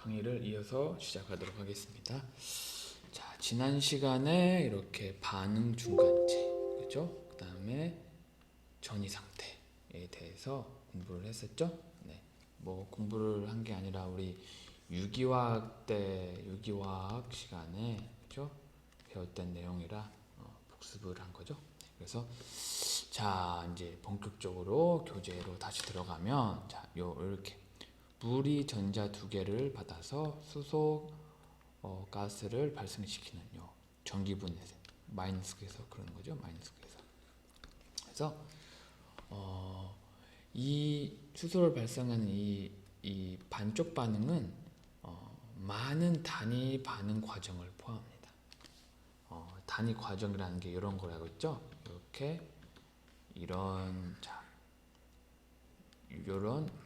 강의를 이어서 시작하도록 하겠습니다. 자, 지난 시간에 이렇게 반응 중간체, 그죠? 그 다음에 전이 상태에 대해서 공부를 했었죠? 네. 뭐 공부를 한 게 아니라 우리 유기화학 시간에, 그죠? 배웠던 내용이라 복습을 한 거죠. 그래서 자, 이제 본격적으로 교재로 다시 들어가면, 자, 이렇게 물이 전자 두 개를 받아서 수소 가스를 발생시키는 요 전기분해 마이너스에서 그러는 거죠. 마이너스에서. 그래서 이 수소를 발생하는 이 반쪽 반응은 많은 단위 반응 과정을 포함합니다. 단위 과정이라는 게 이런 거라고 했죠. 이렇게 이런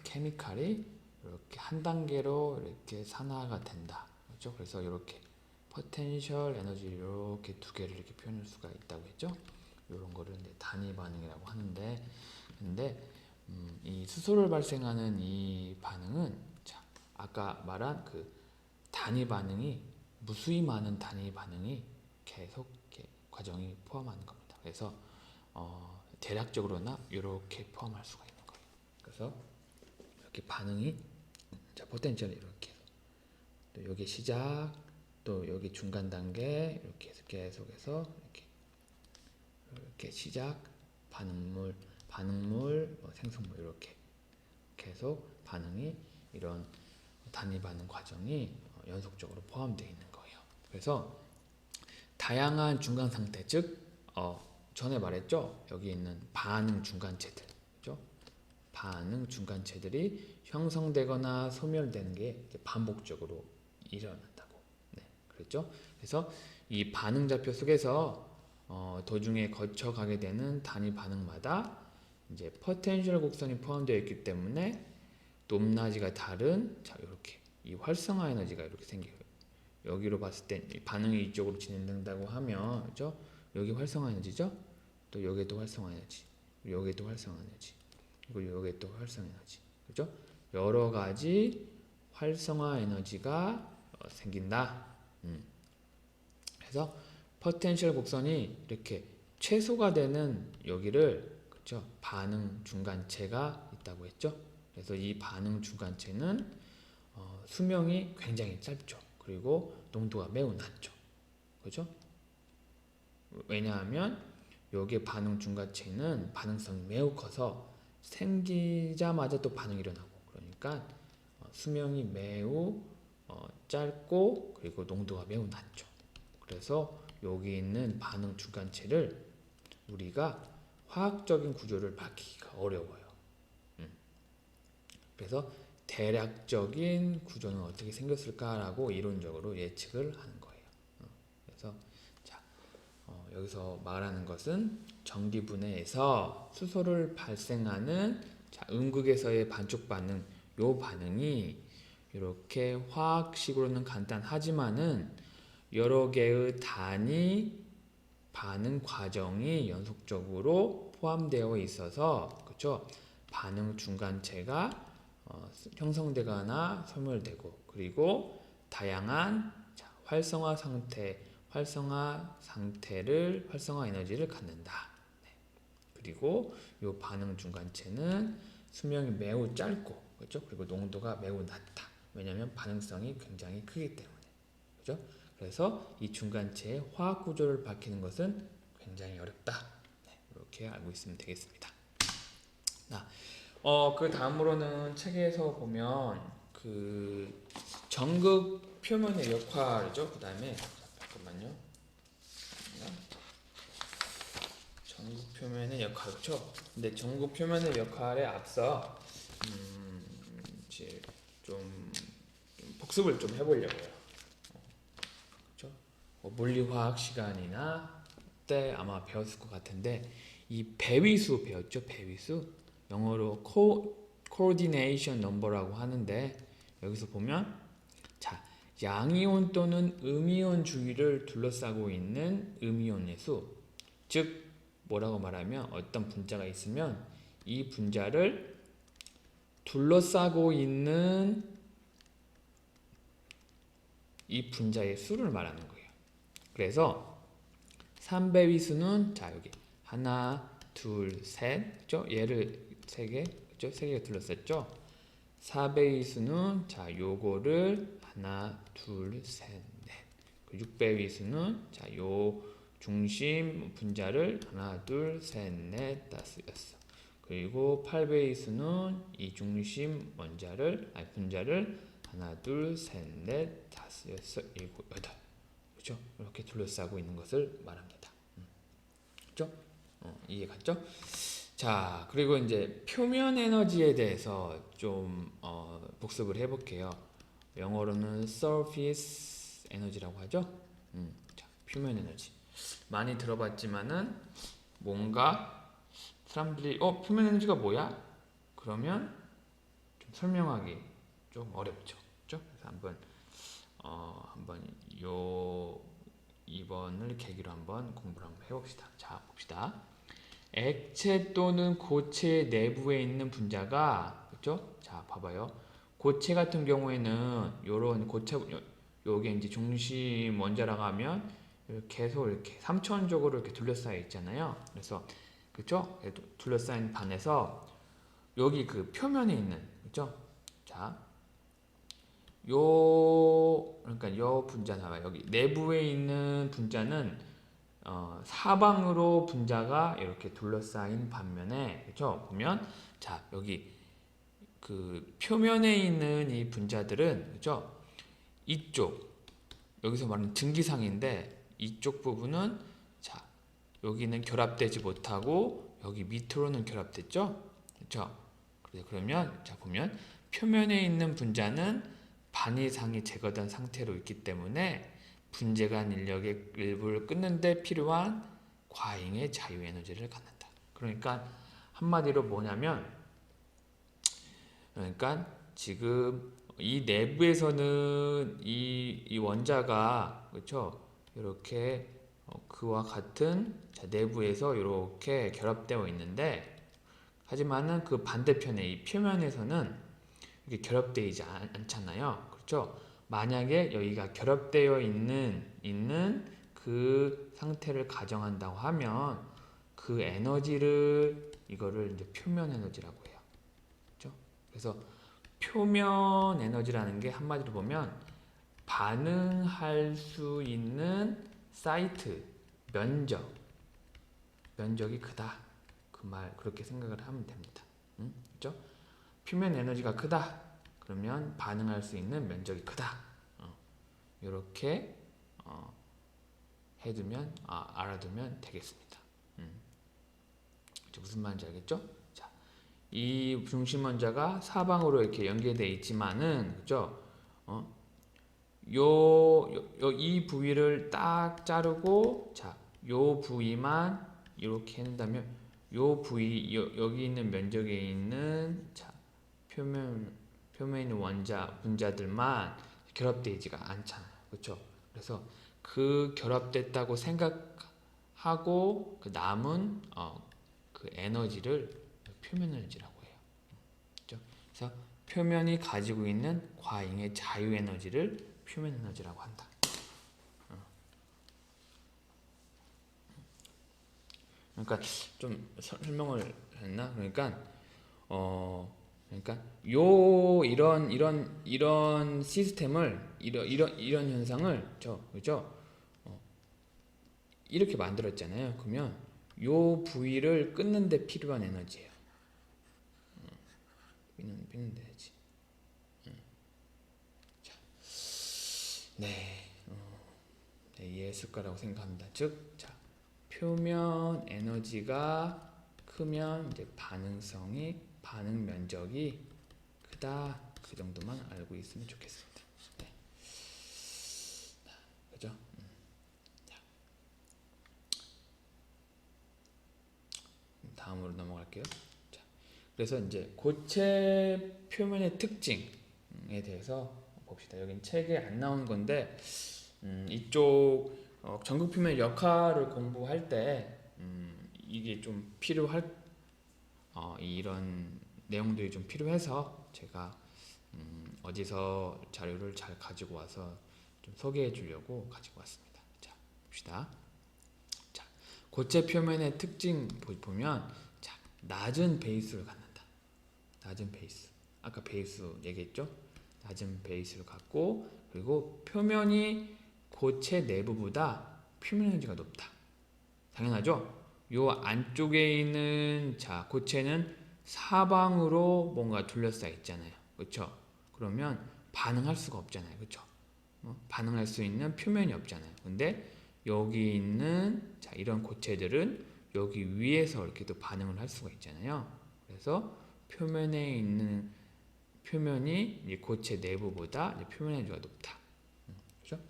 케미칼이 이렇게 한 단계로 이렇게 산화가 된다. 그렇죠? 그래서 이렇게 포텐셜 에너지 이렇게 두 개를 이렇게 표현할 수가 있다고 했죠. 이런 거를 이제 단위 반응이라고 하는데, 근데 이 수소를 발생하는 이 반응은, 자, 아까 말한 그 단위 반응이 무수히 많은 단위 반응이 계속 이렇게 과정이 포함하는 겁니다. 그래서 대략적으로나 이렇게 포함할 수가 있는 거예요. 그래서 이렇게 반응이, 자, 포텐셜 이렇게, 또 여기 시작, 또 여기 중간 단계 이렇게 해서 계속해서 이렇게 시작, 반응물, 생성물 이렇게 계속 반응이 이런 단위 반응 과정이 연속적으로 포함되어 있는 거예요. 그래서 다양한 중간 상태, 즉 전에 말했죠. 여기 있는 반응 중간체들, 그죠? 반응 중간체들이 형성되거나 소멸되는 게 반복적으로 일어난다고, 네, 그랬죠. 그래서 이 반응 좌표 속에서 도중에 거쳐가게 되는 단위 반응마다 이제 포텐셜 곡선이 포함되어 있기 때문에 높낮이가 다른, 자, 이렇게 이 활성화 에너지가 이렇게 생겨요. 여기로 봤을 때 반응이 이쪽으로 진행된다고 하면, 그죠? 여기 활성화 에너지죠. 또 여기도 활성화 에너지, 여기도 활성화 에너지, 그리고 여기 또 활성화 에너지, 그죠? 여러 가지 활성화 에너지가 생긴다. 그래서 포텐셜 곡선이 이렇게 최소가 되는 여기를, 그죠? 반응 중간체가 있다고 했죠. 그래서 이 반응 중간체는 수명이 굉장히 짧죠. 그리고 농도가 매우 낮죠. 그죠? 왜냐하면 여기 반응 중간체는 반응성이 매우 커서 생기자마자 또 반응이 일어나고, 그러니까 수명이 매우 짧고, 그리고 농도가 매우 낮죠. 그래서 여기 있는 반응 중간체를 우리가 화학적인 구조를 밝히기가 어려워요. 그래서 대략적인 구조는 어떻게 생겼을까라고 이론적으로 예측을 하는 거예요. 그래서 자, 여기서 말하는 것은 전기분해에서 수소를 발생하는, 자, 음극에서의 반쪽 반응, 요 반응이 이렇게 화학식으로는 간단하지만은 여러 개의 단위 반응 과정이 연속적으로 포함되어 있어서, 그렇죠? 반응 중간체가 형성되거나 소멸되고, 그리고 다양한, 자, 활성화 에너지를 갖는다. 네. 그리고 이 반응 중간체는 수명이 매우 짧고, 그렇죠? 그리고 농도가 매우 낮다. 왜냐하면 반응성이 굉장히 크기 때문에, 그렇죠? 그래서 이 중간체의 화학 구조를 밝히는 것은 굉장히 어렵다. 네, 이렇게 알고 있으면 되겠습니다. 그 다음으로는 책에서 보면 그 전극 표면의 역할이죠. 그 다음에 잠깐만요. 전극 표면의 역할, 그렇죠? 근데 전극 표면의 역할에 앞서 이제 좀 복습을 좀 해보려고요. 그렇죠? 물리화학 시간이나 때 아마 배웠을 것 같은데, 이 배위수 배웠죠? 배위수, 영어로 coordination number라고 하는데, 여기서 보면, 자, 양이온 또는 음이온 주위를 둘러싸고 있는 음이온의 수, 즉 뭐라고 말하면, 어떤 분자가 있으면 이 분자를 둘러싸고 있는 이 분자의 수를 말하는 거예요. 그래서 3배위 수는 자 여기 하나, 둘, 셋, 그죠? 얘를 세 개, 그죠? 세 개가 둘러쌌죠? 4배위 수는 자 요거를 하나, 둘, 셋, 넷. 6배위 수는 자 요 중심 분자를 하나, 둘, 셋, 넷, 다섯, 여섯. 그리고 8배위 수는 이 중심 분자를 하나, 둘, 셋, 넷, 다섯, 여섯, 일곱, 여덟. 그죠? 이렇게 둘러싸고 있는 것을 말합니다. 그죠? 이해 갔죠? 자, 그리고 이제 표면 에너지에 대해서 좀 복습을 해볼게요. 영어로는 surface 에너지라고 하죠. 자, 표면 에너지 많이 들어봤지만은 뭔가 사람들이 표면 에너지가 뭐야? 그러면 좀 설명하기 좀 어렵죠. 그렇죠? 그래서 한번 요 2번을 계기로 한번 공부를 한번 해봅시다. 자, 봅시다. 액체 또는 고체 내부에 있는 분자가 그렇죠? 자, 봐봐요. 고체 같은 경우에는 요런 고체 요게 이제 중심 원자라고 하면 이렇게 계속 이렇게 3차원적으로 이렇게 둘러싸여 있잖아요. 그래서 그렇죠? 둘러싸인 반에서 여기 그 표면에 있는 그렇죠? 자, 그러니까 요 분자 봐봐요. 여기 내부에 있는 분자는 사방으로 분자가 이렇게 둘러싸인 반면에 그렇죠? 보면 자 여기 그 표면에 있는 이 분자들은 그렇죠? 이쪽 여기서 말하는 증기상인데 이쪽 부분은 자 여기는 결합되지 못하고 여기 밑으로는 결합됐죠? 그렇죠? 그러면 자 보면 표면에 있는 분자는 반 이상이 제거된 상태로 있기 때문에 분재간 인력의 일부를 끊는 데 필요한 과잉의 자유에너지를 갖는다. 그러니까 한마디로 뭐냐면 그러니까 지금 이 내부에서는 이 원자가 그렇죠? 이렇게 그와 같은 내부에서 이렇게 결합되어 있는데 하지만은 그 반대편에 이 표면에서는 이게 결합되어 있지 않잖아요. 그렇죠? 만약에 여기가 결합되어 있는 그 상태를 가정한다고 하면 그 에너지를 이거를 이제 표면 에너지라고 해요. 그렇죠? 그래서 표면 에너지라는 게 한마디로 보면 반응할 수 있는 사이트 면적이 크다. 그 말 그렇게 생각을 하면 됩니다. 그렇죠? 표면 에너지가 크다. 그러면 반응할 수 있는 면적이 크다. 이렇게 해두면 알아두면 되겠습니다. 무슨 말인지 알겠죠? 자, 이 중심 원자가 사방으로 이렇게 연계되어 있지만은 그죠? 이 부위를 딱 자르고 자, 요 부위만 이렇게 한다면 요 부위 여기 있는 면적에 있는 자, 표면에 있는 분자들만 결합되어 있지가 않잖아요. 그렇죠? 그래서 그 결합됐다고 생각하고 그 남은 그 에너지를 표면 에너지라고 해요. 그렇죠? 그래서 표면이 가지고 있는 과잉의 자유 에너지를 표면 에너지라고 한다. 그러니까 좀 설명을 했나? 그러니까 이런 시스템을 이런 현상을 그죠? 이렇게 만들었잖아요. 그러면 요 부위를 끊는 데 필요한 에너지예요. 끊는 데지. 자, 네, 이해했을 거라고 생각합니다. 즉, 자, 표면 에너지가 크면 이제 반응 면적이 크다. 그 정도만 알고 있으면 좋겠습니다. 네. 그죠? 다음으로 넘어갈게요. 자, 그래서 이제 고체 표면의 특징에 대해서 봅시다. 여긴 책에 안 나온 건데 이쪽 전극 표면 역할을 공부할 때 이게 좀 필요할 이런 내용들이 좀 필요해서 제가 어디서 자료를 잘 가지고 와서 좀 소개해 주려고 가지고 왔습니다. 자, 봅시다. 자, 고체 표면의 특징 보면, 자, 낮은 베이스를 갖는다. 낮은 베이스. 아까 베이스 얘기했죠? 낮은 베이스를 갖고, 그리고 표면이 고체 내부보다 표면 에너지가 높다. 당연하죠? 요 안쪽에 있는, 자, 고체는 사방으로 뭔가 둘러싸여 있잖아요. 그렇죠? 그러면 반응할 수가 없잖아요. 그렇죠? 반응할 수 있는 표면이 없잖아요. 근데 여기 있는, 자, 이런 고체들은 여기 위에서 이렇게 또 반응을 할 수가 있잖아요. 그래서 표면에 있는 표면이 이제 고체 내부보다 이제 표면 에너지가 높다. 그렇죠?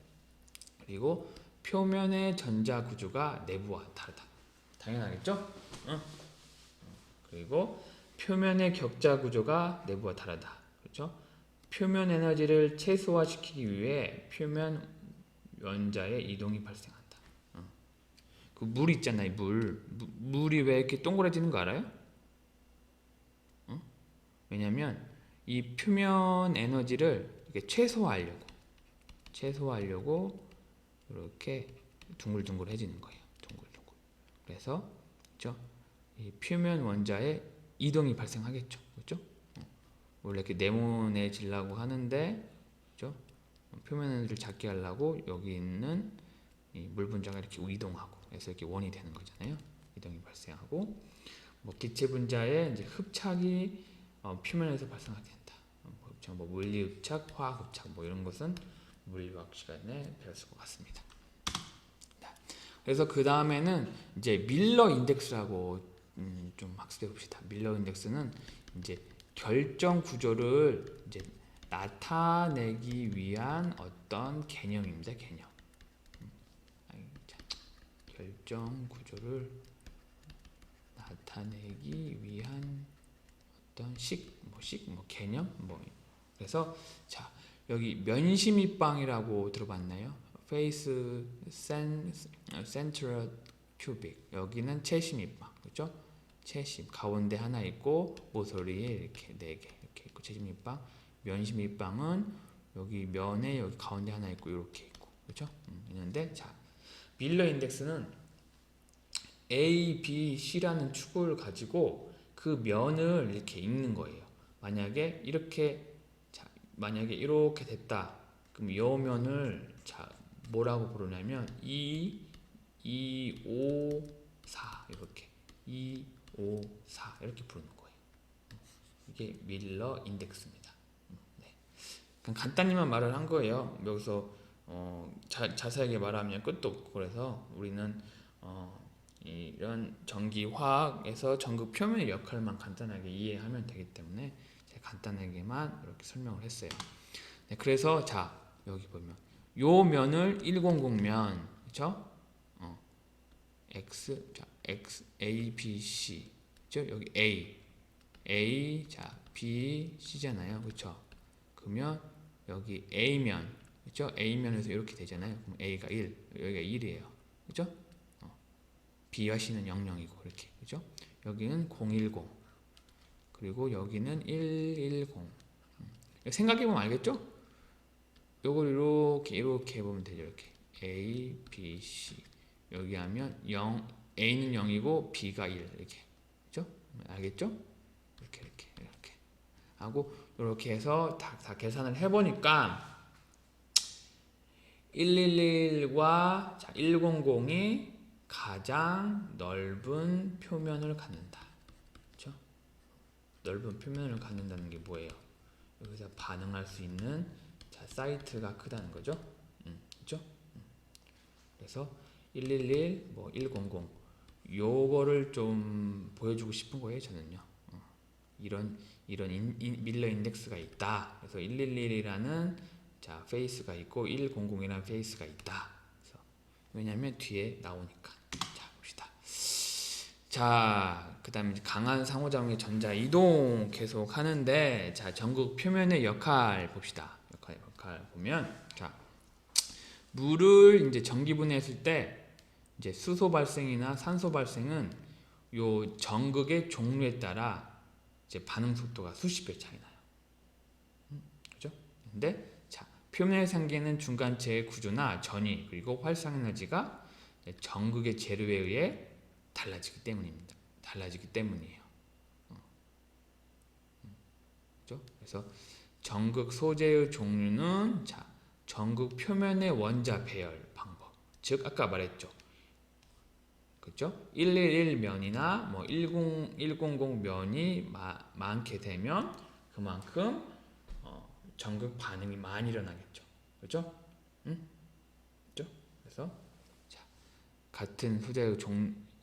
그리고 표면의 전자 구조가 내부와 다르다. 당연하겠죠? 그리고 표면의 격자 구조가 내부와 다르다. 그렇죠? 표면 에너지를 최소화시키기 위해 표면 원자의 이동이 발생한다. 그 물 있잖아요. 물이 왜 이렇게 동그래지는 거 알아요? 왜냐면 이 표면 에너지를 이렇게 최소화하려고 이렇게 둥글둥글해지는 거예요. 둥글둥글. 그래서 그렇죠? 이 표면 원자에 이동이 발생하겠죠. 그렇죠? 원래 이렇게 네모내지려고 하는데, 그렇죠? 표면 에너지를 작게 하려고 여기 있는 이 물 분자가 이렇게 이동하고, 그래서 이렇게 원이 되는 거잖아요. 이동이 발생하고, 뭐 기체 분자의 이제 흡착이 표면에서 발생하게 된다. 뭐 물리 흡착, 화학 흡착, 뭐 이런 것은 물리화학 시간에 배웠을 것 같습니다. 그래서 그 다음에는 이제 밀러 인덱스라고 좀 학습해 봅시다. 밀러 인덱스는 이제 결정 구조를 이제 나타내기 위한 어떤 개념입니다. 개념. 결정 구조를 나타내기 위한 어떤 개념, 그래서 자, 여기 면심입방이라고 들어봤나요? 페이스 센트럴 큐빅. 여기는 채심입방, 그렇죠? 채심 가운데 하나 있고 모서리에 이렇게 4개 이렇게 있고 채심입방. 면심입방은 여기 면에 여기 가운데 하나 있고 이렇게 있고, 그렇죠? 있는데, 자, 밀러 인덱스는 A, B, C라는 축을 가지고 그 면을 이렇게 읽는 거예요. 만약에 이렇게 됐다. 그럼 이 면을, 자, 뭐라고 부르냐면 2, 5, 4 이렇게 2, 5, 4 이렇게 부르는 거예요. 이게 밀러 인덱스입니다. 네. 그냥 간단히만 말을 한 거예요. 여기서 자세하게 말하면 끝도 없고, 그래서 우리는 이런 전기 화학에서 전극 표면의 역할만 간단하게 이해하면 되기 때문에 제가 간단하게만 이렇게 설명을 했어요. 네, 그래서 자, 여기 보면 요 면을 100면, 그렇죠? X, A, B, C, 그렇죠? 여기 A, 자, B, C잖아요, 그렇죠? 그러면 여기 A면, 그렇죠? A면에서 이렇게 되잖아요. 그럼 A가 1, 여기가 1이에요, 그렇죠? B와 C는 00이고 이렇게, 그렇죠? 여기는 010, 그리고 여기는 110. 생각해보면 알겠죠? 요걸 이렇게 보면 되죠. 이렇게 A, B, C. 여기 하면 A는 0이고 B가 1 이렇게, 그렇죠? 알겠죠? 이렇게 하고 이렇게 해서 다 계산을 해보니까 111과 100이 가장 넓은 표면을 갖는다. 그렇죠? 넓은 표면을 갖는다는 게 뭐예요? 여기서 반응할 수 있는, 자, 사이트가 크다는 거죠. 그렇죠? 그래서 111, 100 요거를 좀 보여주고 싶은 거예요. 저는요. 이런 밀러 인덱스가 있다. 그래서 111이라는, 자, 페이스가 있고 100이라는 페이스가 있다. 그래서 왜냐하면 뒤에 나오니까. 자, 봅시다. 자, 그 다음에 강한 상호작용의 전자 이동 계속 하는데, 자, 전극 표면의 역할 봅시다. 역할 보면, 자, 물을 이제 전기 분해했을 때 이제 수소 발생이나 산소 발생은 요 전극의 종류에 따라 이제 반응 속도가 수십 배 차이 나요. 그죠? 근데 자, 표면에 생기는 중간체의 구조나 전위 그리고 활성 에너지가 전극의 재료에 의해 달라지기 때문입니다. 달라지기 때문이에요. 그렇죠? 그래서 전극 소재의 종류는 전극 표면의 원자 배열 방법. 즉 아까 말했죠. 그렇죠? 111면이나 뭐 100면이 많게 되면 그만큼 전극 반응이 많이 일어나겠죠. 그렇죠? 응? 그렇죠? 그래서 같은 소재의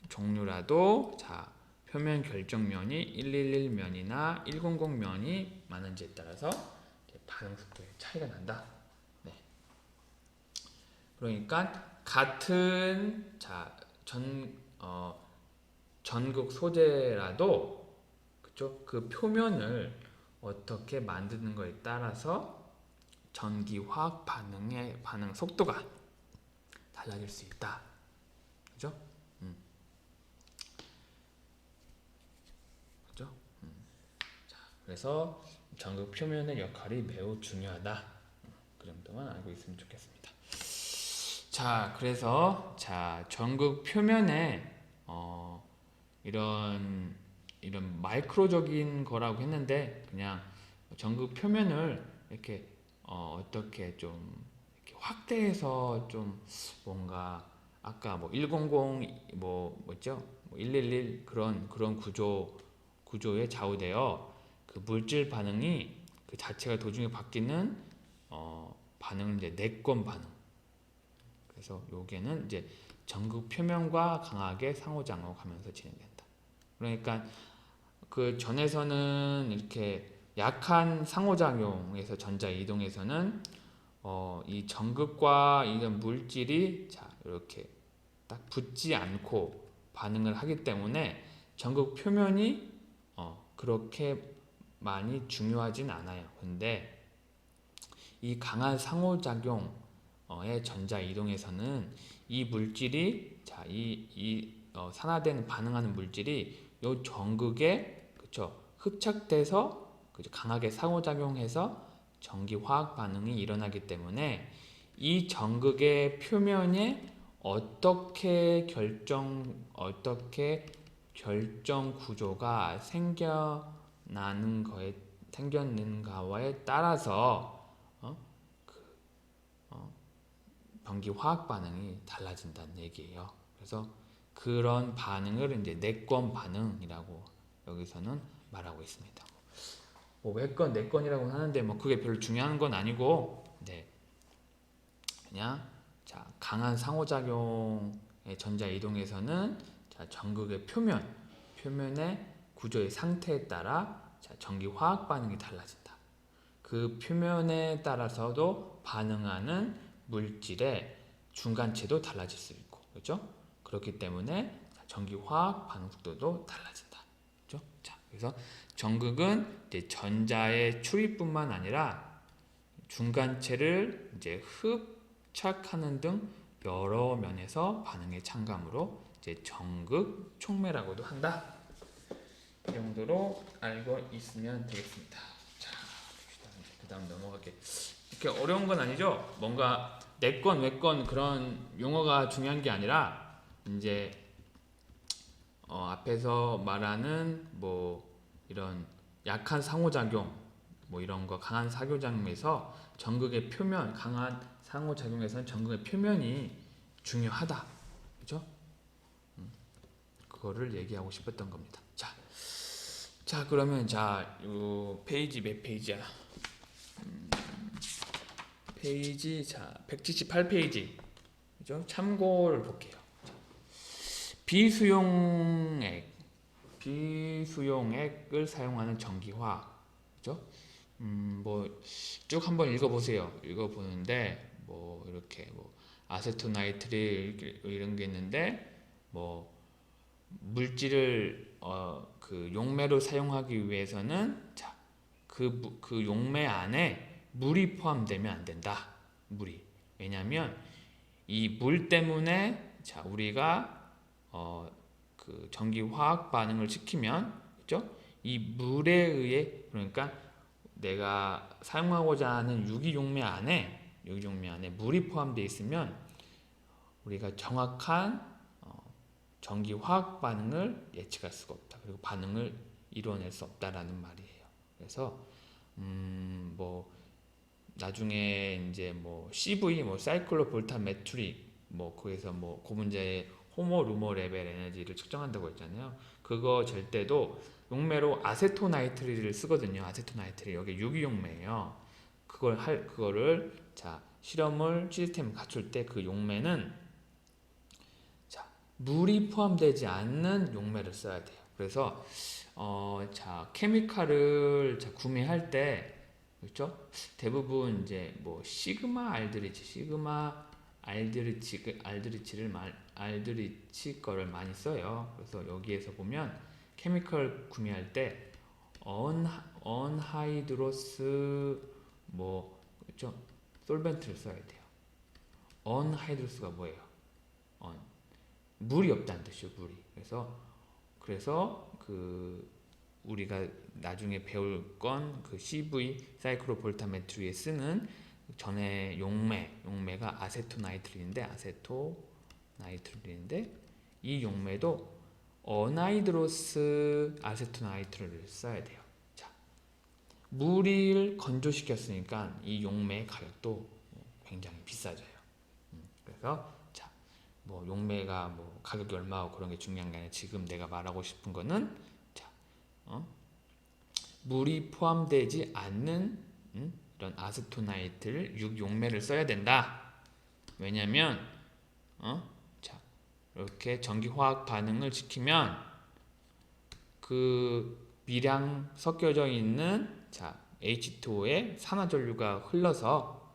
종류라도 표면 결정면이 111면이나 100면이 많은지에 따라서 반응 속도에 차이가 난다. 네. 그러니까 같은 전극 소재라도 그쵸? 그 표면을 어떻게 만드는 거에 따라서 전기 화학 반응의 반응 속도가 달라질 수 있다. 그죠? 그죠? 그래서 전극 표면의 역할이 매우 중요하다. 그 정도만 알고 있으면 좋겠습니다. 그래서 전극 표면에 이런 마이크로적인 거라고 했는데 그냥 전극 표면을 이렇게 어떻게 좀 이렇게 확대해서 좀 뭔가 아까 뭐 100 뭐죠? 111 그런 구조에 좌우되어 그 물질 반응이 그 자체가 도중에 바뀌는 반응은 이제 내권 반응. 그래서 요게는 이제 전극 표면과 강하게 상호작용하면서 진행된다. 그러니까 그 전에서는 이렇게 약한 상호작용에서 전자 이동에서는 이 전극과 이런 물질이 이렇게 딱 붙지 않고 반응을 하기 때문에 전극 표면이 그렇게 많이 중요하진 않아요. 근데 이 강한 상호작용의 전자 이동에서는 이 물질이 산화되는 반응하는 물질이 이 전극에 흡착돼서 강하게 상호작용해서 전기 화학 반응이 일어나기 때문에 이 전극의 표면에 어떻게 결정 구조가 생겨나는가에 따라서 전기 화학 반응이 달라진다는 얘기예요. 그래서 그런 반응을 이제 내권 반응이라고 여기서는 말하고 있습니다. 뭐 외권, 내권이라고 하는데 뭐 그게 별로 중요한 건 아니고, 그냥 강한 상호작용의 전자 이동에서는 전극의 표면의 구조의 상태에 따라 전기 화학 반응이 달라진다. 그 표면에 따라서도 반응하는 물질의 중간체도 달라질 수 있고, 그렇죠? 그렇기 때문에 전기 화학 반응 속도도 달라진다. 그렇죠? 그래서 전극은 이제 전자의 출입뿐만 아니라 중간체를 이제 흡착하는 등 여러 면에서 반응에 참가하므로 이제 전극 촉매라고도 한다. 이 정도로 알고 있으면 되겠습니다. 그다음 넘어갈게. 이렇게 어려운 건 아니죠? 뭔가 내권, 외권 그런 용어가 중요한 게 아니라 이제 앞에서 말하는 뭐 이런 약한 상호작용 뭐 이런 거 강한 상호작용에서 전극의 표면 강한 상호작용에서는 전극의 표면이 중요하다. 그죠? 그거를 얘기하고 싶었던 겁니다. 그러면 요 페이지 몇 페이지야? 페이지 178페이지. 그죠? 참고를 볼게요. 비수용액을 사용하는 전기화. 그죠? 뭐 쭉 한번 읽어보세요. 읽어보는데 뭐 이렇게 뭐 아세토나이트릴 이런 게 있는데 뭐 물질을 그 용매로 사용하기 위해서는 그 용매 안에 물이 포함되면 안 된다. 물이. 왜냐하면 이 물 때문에 우리가 그 전기 화학 반응을 시키면 그죠? 이 물에 의해 그러니까 내가 사용하고자 하는 유기용매 안에 유기용매 안에 물이 포함되어 있으면 우리가 정확한 전기 화학 반응을 예측할 수가 없다. 그리고 반응을 이루어낼 수 없다라는 말이에요. 그래서 뭐 나중에 이제 뭐 CV 뭐 사이클로 볼타메트릭 뭐 거기서 뭐 그 문제의 호모 루모 레벨 에너지를 측정한다고 했잖아요. 그거 잴 때도 용매로 아세토나이트릴을 쓰거든요. 아세토나이트릴 여기 유기용매예요. 그거를 자 실험을 시스템을 갖출 때 그 용매는 자 물이 포함되지 않는 용매를 써야 돼요. 그래서 자 케미칼을 자 구매할 때 그렇죠? 대부분 이제 뭐 시그마 알드리치 거를 많이 써요. 그래서 여기에서 보면 케미컬 구매할 때 언하이드로스 뭐 그렇죠? 솔벤트를 써야 돼요. 언하이드로스가 뭐예요? 물이 없다는 뜻이죠. 물이. 그래서 그 우리가 나중에 배울 건 그 CV 사이클로볼타메트리에 쓰는 전에 용매가 아세토나이트릴인데 이 용매도 어나이드로스 아세토나이트릴을 써야 돼요. 자, 물을 건조시켰으니까 이 용매의 가격도 굉장히 비싸져요. 그래서 자, 뭐 용매가 뭐 가격이 얼마고 그런 게 중요한 게 아니라 지금 내가 말하고 싶은 거는 자, 물이 포함되지 않는 이런 아세토나이트를 용매를 써야 된다. 왜냐면 자 이렇게 전기화학 반응을 지키면 그 미량 섞여져 있는 자 H2O의 산화전류가 흘러서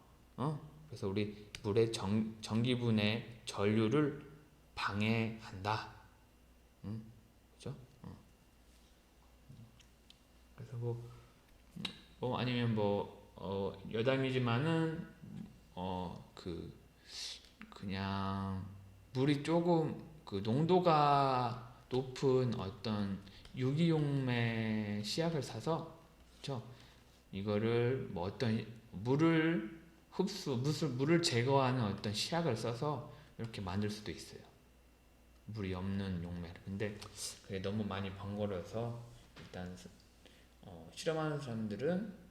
그래서 우리 물의 전기분해 전류를 방해한다. 그렇죠? 그래서 뭐 아니면 여담이지만은 그냥 물이 조금 그 농도가 높은 어떤 유기용매 시약을 사서 그렇죠? 이거를 뭐 어떤 물을 제거하는 어떤 시약을 써서 이렇게 만들 수도 있어요. 물이 없는 용매를. 근데 그게 너무 많이 번거로워서 일단 실험하는 사람들은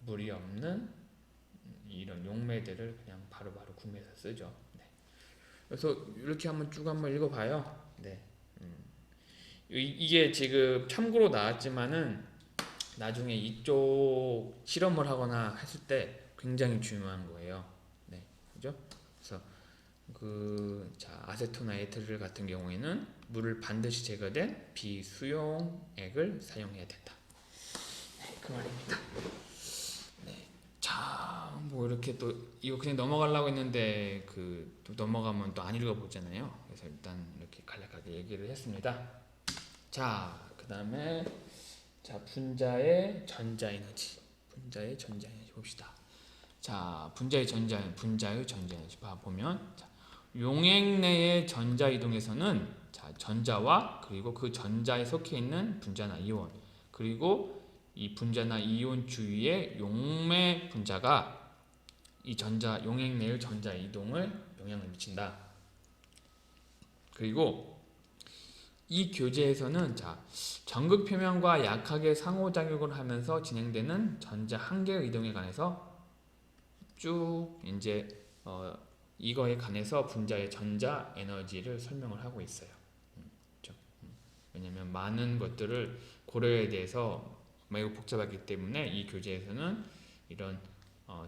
물이 없는 이런 용매들을 그냥 바로바로 구매해서 쓰죠. 네. 그래서 이렇게 한번 읽어봐요. 네. 이게 지금 참고로 나왔지만은 나중에 이쪽 실험을 하거나 했을 때 굉장히 중요한 거예요. 네, 그죠? 그래서 자 아세토나이트릴 같은 경우에는 물을 반드시 제거된 비수용액을 사용해야 된다. 네, 그 말입니다. 네. 자, 뭐 이렇게 또 이거 그냥 넘어가려고 했는데 또 넘어가면 또 안 읽어보잖아요. 그래서 일단 이렇게 간략하게 얘기를 했습니다. 자, 그 다음에 자 분자의 전자에너지 봅시다. 자, 분자의 전자에너지 보면 자, 용액 내의 전자 이동에서는 자 전자와 그리고 그 전자에 속해 있는 분자나 이온 그리고 이 분자나 이온 주위의 용매 분자가 이 용액 내의 전자 이동을 영향을 미친다. 그리고 이 교제에서는 자 전극 표면과 약하게 상호작용을 하면서 진행되는 전자 한 개의 이동에 관해서 쭉 이제 이거에 관해서 분자의 전자 에너지를 설명을 하고 있어요. 그렇죠? 왜냐하면 많은 것들을 고려해야 돼서 매우 복잡하기 때문에 이 교재에서는 이런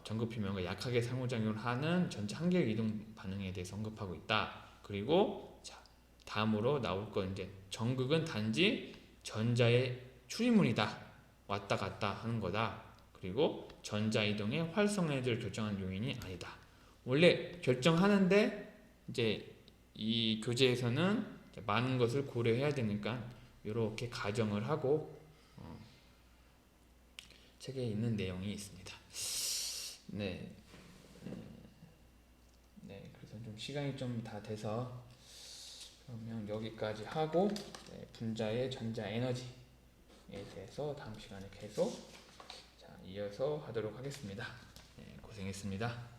전극 표면과 약하게 상호작용을 하는 전자 한 개의 이동 반응에 대해서 언급하고 있다. 그리고 자 다음으로 나올 건 이제 전극은 단지 전자의 출입문이다. 왔다 갔다 하는 거다. 그리고 전자 이동의 활성 에너지를 결정하는 요인이 아니다. 원래 결정하는데 이제 이 교재에서는 많은 것을 고려해야 되니까 이렇게 가정을 하고 책에 있는 내용이 있습니다. 네, 네, 그래서 좀 시간이 좀 다 돼서 그러면 여기까지 하고 분자의 전자 에너지에 대해서 다음 시간에 계속 이어서 하도록 하겠습니다. 네, 고생했습니다.